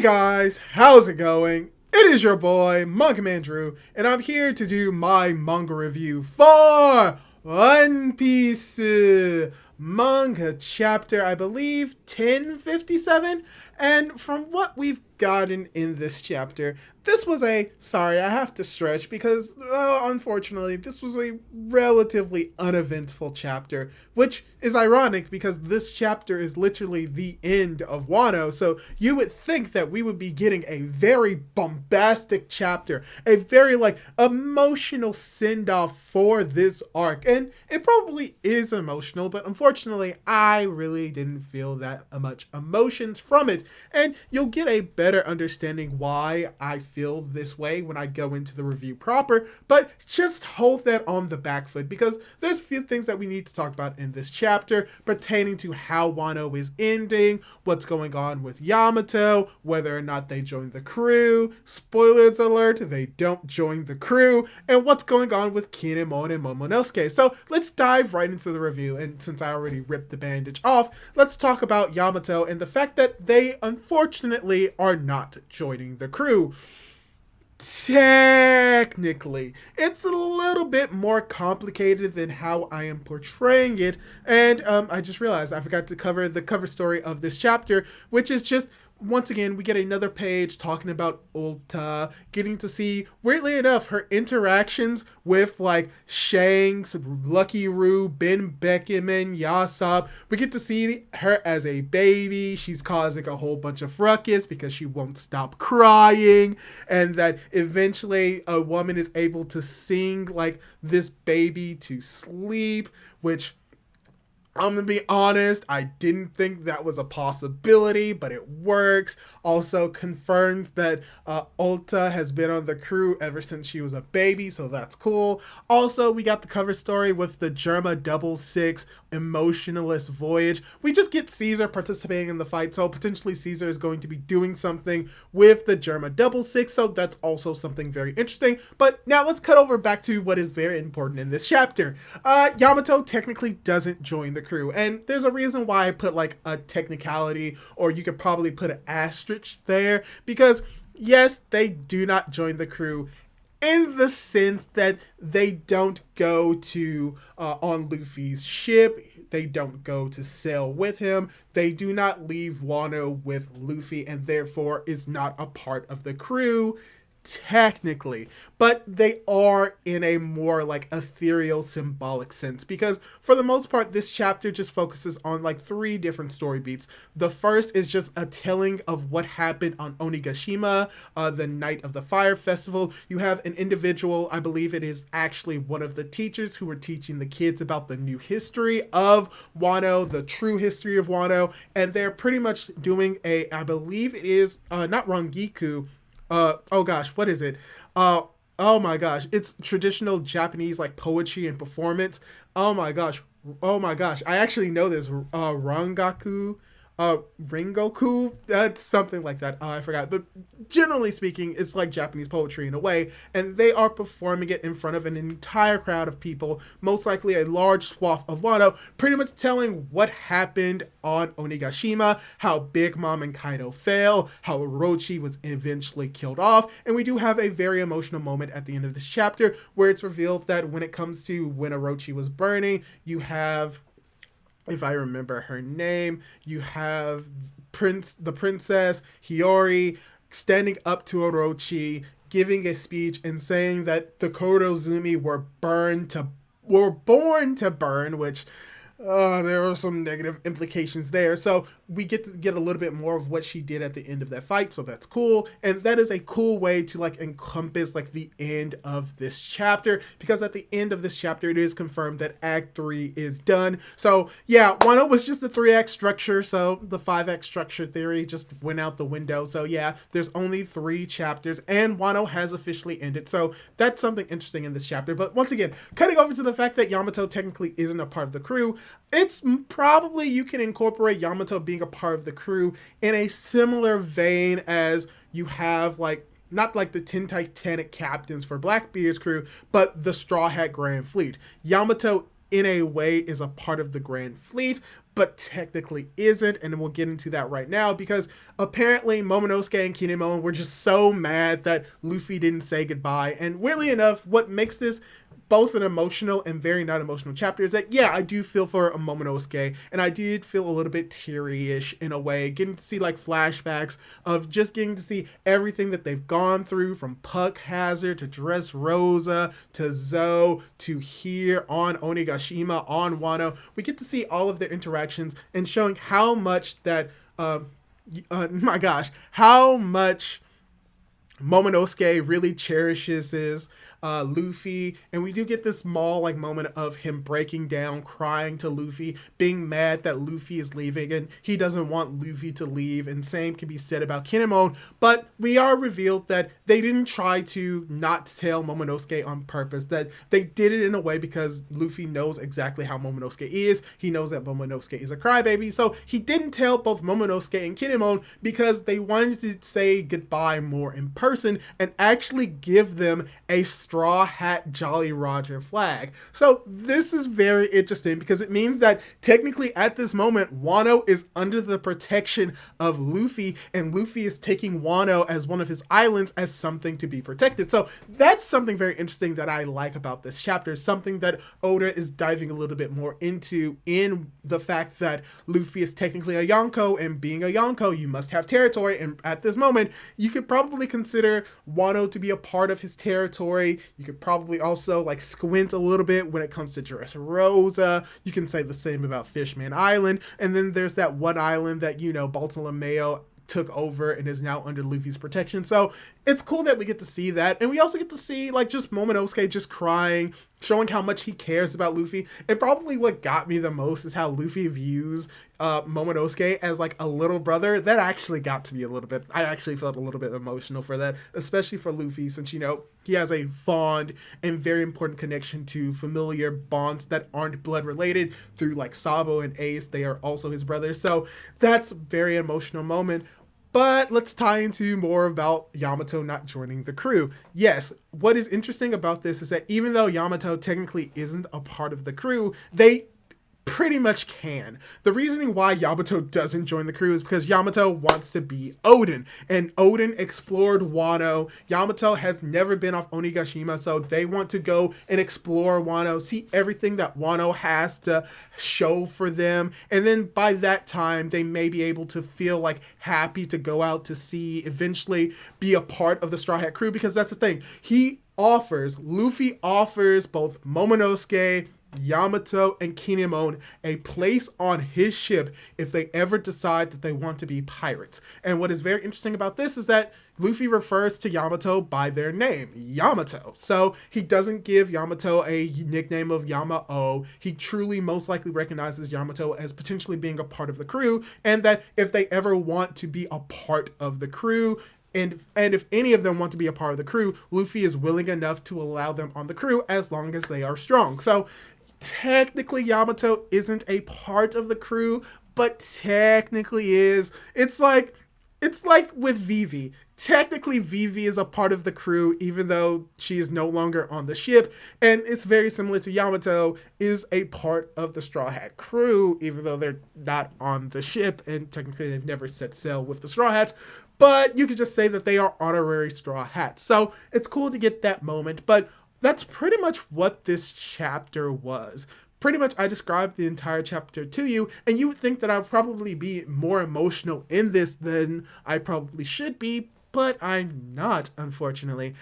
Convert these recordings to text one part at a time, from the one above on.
Hey guys, how's it going? It is your boy, Manga Drew, and I'm here to do my manga review for One Piece manga chapter, I believe, 1057. And from what we've gotten in this chapter, this was sorry, I have to stretch because, unfortunately, this was a relatively uneventful chapter, which is ironic because this chapter is literally the end of Wano, so you would think that we would be getting a very bombastic chapter, a very, emotional send-off for this arc, and it probably is emotional, but unfortunately, I really didn't feel that much emotions from it, and you'll get a better understanding why I feel this way when I go into the review proper, but just hold that on the back foot because there's a few things that we need to talk about in this chapter pertaining to how Wano is ending, what's going on with Yamato, whether or not they join the crew, spoilers alert, they don't join the crew, and what's going on with Kinemon and Momonosuke. So let's dive right into the review, and since I already ripped the bandage off, let's talk about Yamato and the fact that they unfortunately are not joining the crew. Technically, it's a little bit more complicated than how I am portraying it, and I just realized I forgot to cover the cover story of this chapter, which is just, once again, we get another page talking about Ulta, getting to see, weirdly enough, her interactions with, Shanks, Lucky Roo, Ben Beckman, Yasop. We get to see her as a baby. She's causing a whole bunch of ruckus because she won't stop crying, and that eventually a woman is able to sing, this baby to sleep, which, I'm gonna be honest, I didn't think that was a possibility, but it works. Also confirms that Ulta has been on the crew ever since she was a baby, so that's cool. Also, we got the cover story with the Germa 66 emotionless voyage. We just get Caesar participating in the fight, so potentially Caesar is going to be doing something with the Germa 66, so that's also something very interesting. But now let's cut over back to what is very important in this chapter. Yamato technically doesn't join the crew, and there's a reason why I put a technicality, or you could probably put an asterisk there, because yes, they do not join the crew in the sense that they don't go to on Luffy's ship, they don't go to sail with him, they do not leave Wano with Luffy, and therefore is not a part of the crew technically, but they are in a more ethereal symbolic sense, because for the most part this chapter just focuses on three different story beats. The first is just a telling of what happened on Onigashima, the night of the fire festival. You have an individual, I believe it is actually one of the teachers who were teaching the kids about the new history of Wano, the true history of Wano, and they're pretty much doing I believe it is not Rangiku, oh gosh, what is it? Oh my gosh, it's traditional Japanese poetry and performance. Oh my gosh, I actually know this. Rengoku, that's something like that. I forgot, but generally speaking, it's like Japanese poetry in a way, and they are performing it in front of an entire crowd of people, most likely a large swath of Wano, pretty much telling what happened on Onigashima, how Big Mom and Kaido fell, how Orochi was eventually killed off, and we do have a very emotional moment at the end of this chapter where it's revealed that when it comes to when Orochi was burning, you have, if I remember her name, you have the princess Hiyori standing up to Orochi, giving a speech and saying that the Korozumi were born to burn, which there are some negative implications there. So we get to get a little bit more of what she did at the end of that fight, so that's cool. And that is a cool way to encompass the end of this chapter, because at the end of this chapter it is confirmed that Act 3 is done. So yeah, Wano was just a 3-act structure, so the 5-act structure theory just went out the window. So yeah, there's only 3 chapters and Wano has officially ended, so that's something interesting in this chapter. But once again, cutting over to the fact that Yamato technically isn't a part of the crew, it's probably, you can incorporate Yamato being a part of the crew in a similar vein as you have not the 10 Titanic captains for Blackbeard's crew, but the Straw Hat Grand Fleet. Yamato in a way is a part of the Grand Fleet, but technically isn't, and we'll get into that right now, because apparently Momonosuke and Kinemon were just so mad that Luffy didn't say goodbye. And weirdly enough, what makes this both an emotional and very not emotional chapter is that, yeah, I do feel for a Momonosuke, and I did feel a little bit teary-ish in a way, getting to see like flashbacks of just getting to see everything that they've gone through, from Puck Hazard to Dressrosa to Zoe to here on Onigashima, on Wano. We get to see all of their interactions and showing how much that, my gosh, how much Momonosuke really cherishes his Luffy, and we do get this small like moment of him breaking down, crying to Luffy, being mad that Luffy is leaving, and he doesn't want Luffy to leave, and same can be said about Kinemon, but we are revealed that they didn't try to not tell Momonosuke on purpose, that they did it in a way because Luffy knows exactly how Momonosuke is. He knows that Momonosuke is a crybaby, so he didn't tell both Momonosuke and Kinemon because they wanted to say goodbye more in person and actually give them a Straw Hat Jolly Roger flag. So this is very interesting because it means that technically at this moment Wano is under the protection of Luffy, and Luffy is taking Wano as one of his islands as something to be protected. So that's something very interesting that I like about this chapter, something that Oda is diving a little bit more into, in the fact that Luffy is technically a Yonko, and being a Yonko you must have territory, and at this moment you could probably consider Wano to be a part of his territory. You could probably also like squint a little bit when it comes to Dressrosa. You can say the same about Fishman Island. And then there's that one island that, you know, Bartolomeo took over and is now under Luffy's protection. So it's cool that we get to see that. And we also get to see like just Momonosuke just crying, showing how much he cares about Luffy. And probably what got me the most is how Luffy views Momonosuke as like a little brother. That actually got to me a little bit. I actually felt a little bit emotional for that, especially for Luffy, since, you know, he has a fond and very important connection to familiar bonds that aren't blood related through like Sabo and Ace. They are also his brothers. So that's a very emotional moment. But let's tie into more about Yamato not joining the crew. Yes, what is interesting about this is that even though Yamato technically isn't a part of the crew, they pretty much can. The reasoning why Yamato doesn't join the crew is because Yamato wants to be Odin, and Odin explored Wano. Yamato has never been off Onigashima, so they want to go and explore Wano, see everything that Wano has to show for them, and then by that time they may be able to feel like happy to go out to sea, eventually be a part of the Straw Hat crew, because that's the thing. Luffy offers both Momonosuke, Yamato, and Kinemon a place on his ship if they ever decide that they want to be pirates. And what is very interesting about this is that Luffy refers to Yamato by their name, Yamato. So he doesn't give Yamato a nickname of Yama-O. He truly most likely recognizes Yamato as potentially being a part of the crew, and that if they ever want to be a part of the crew, and if any of them want to be a part of the crew, Luffy is willing enough to allow them on the crew as long as they are strong. So technically Yamato isn't a part of the crew, but technically is. It's like with Vivi. Technically Vivi is a part of the crew even though she is no longer on the ship, and it's very similar to Yamato is a part of the Straw Hat crew even though they're not on the ship, and technically they've never set sail with the Straw Hats, but you could just say that they are honorary Straw Hats. So it's cool to get that moment, but that's pretty much what this chapter was. Pretty much I described the entire chapter to you, and you would think that I'd probably be more emotional in this than I probably should be, but I'm not, unfortunately.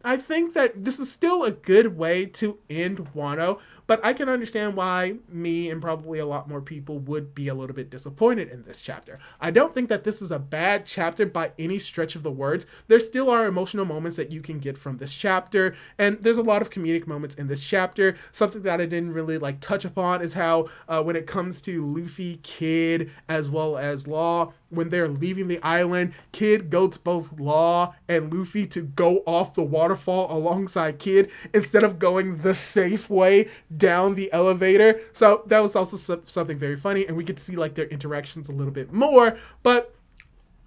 I think that this is still a good way to end Wano, but I can understand why me and probably a lot more people would be a little bit disappointed in this chapter. I don't think that this is a bad chapter by any stretch of the words. There still are emotional moments that you can get from this chapter, and there's a lot of comedic moments in this chapter. Something that I didn't really touch upon is how when it comes to Luffy, Kid, as well as Law, when they're leaving the island, Kid goes both Law and Luffy to go off the waterfall alongside Kid instead of going the safe way down the elevator. So that was also something very funny, and we get to see their interactions a little bit more. But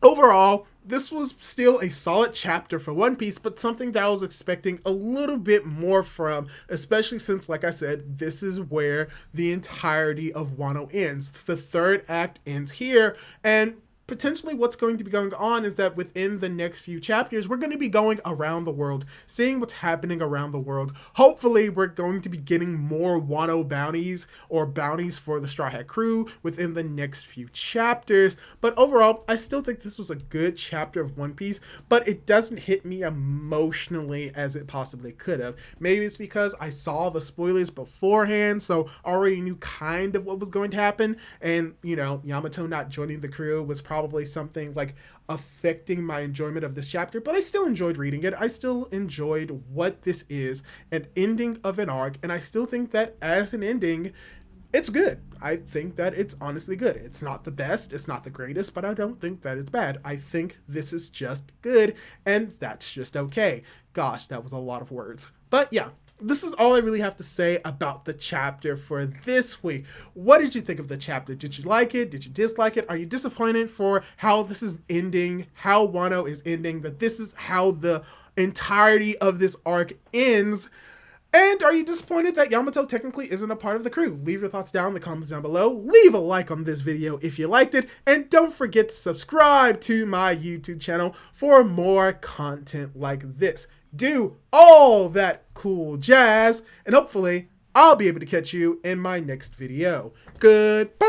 overall, this was still a solid chapter for One Piece, but something that I was expecting a little bit more from, especially since, like I said, this is where the entirety of Wano ends. The third act ends here, and potentially what's going to be going on is that within the next few chapters, we're going to be going around the world, seeing what's happening around the world. Hopefully, we're going to be getting more Wano bounties or bounties for the Straw Hat crew within the next few chapters. But overall, I still think this was a good chapter of One Piece, but it doesn't hit me emotionally as it possibly could have. Maybe it's because I saw the spoilers beforehand, so already knew kind of what was going to happen. And, you know, Yamato not joining the crew was probably something like affecting my enjoyment of this chapter, but I still enjoyed reading it. I still enjoyed what this is, an ending of an arc, and I still think that as an ending, it's good. I think that it's honestly good. It's not the best, it's not the greatest, but I don't think that it's bad. I think this is just good, and that's just okay. Gosh, that was a lot of words. But yeah, this is all I really have to say about the chapter for this week. What did you think of the chapter? Did you like it? Did you dislike it? Are you disappointed for how this is ending, how Wano is ending, that this is how the entirety of this arc ends? And are you disappointed that Yamato technically isn't a part of the crew? Leave your thoughts down in the comments down below. Leave a like on this video if you liked it. And don't forget to subscribe to my YouTube channel for more content like this. Do all that cool jazz, and hopefully I'll be able to catch you in my next video. Goodbye!